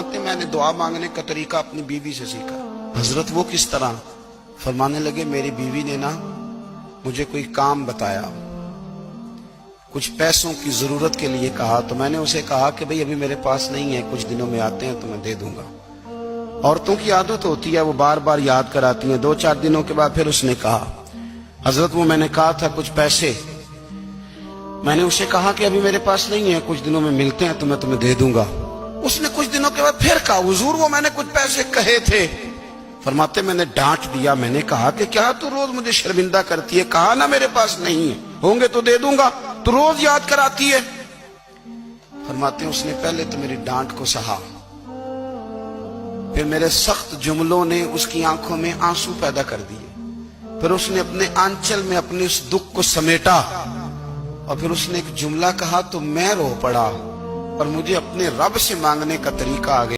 میں نے دعا مانگنے کا طریقہ اپنی بیوی سے سیکھا۔ حضرت وہ کس طرح؟ فرمانے لگے میری بیوی نے نا مجھے کوئی کام بتایا، کچھ پیسوں کی ضرورت کے لیے کہا، تو میں نے اسے کہا کہ بھئی ابھی میرے پاس نہیں ہے، کچھ دنوں میں آتے ہیں تو میں دے دوں گا۔ عورتوں کی عادت ہوتی ہے وہ بار بار یاد کراتی ہیں۔ 2-4 دنوں کے بعد پھر اس نے کہا حضرت وہ میں نے کہا تھا کچھ پیسے، میں نے اسے کہا کہ ابھی میرے پاس نہیں ہے، کچھ دنوں میں ملتے ہیں تو میں تمہیں دے دوں گا۔ اس نے کچھ دنوں کے بعد پھر کہا حضور وہ میں نے کچھ پیسے کہے تھے۔ فرماتے میں نے ڈانٹ دیا، میں نے کہا کہ کیا تو روز مجھے شرمندہ کرتی ہے، کہا نا میرے پاس نہیں ہے، ہوں گے تو دے دوں گا، تو روز یاد کراتی ہے۔ فرماتے ہیں اس نے پہلے تو میری ڈانٹ کو سہا، پھر میرے سخت جملوں نے اس کی آنکھوں میں آنسو پیدا کر دیے، پھر اس نے اپنے آنچل میں اپنے اس دکھ کو سمیٹا، اور پھر اس نے ایک جملہ کہا تو میں رو پڑا اور مجھے اپنے رب سے مانگنے کا طریقہ آ گیا۔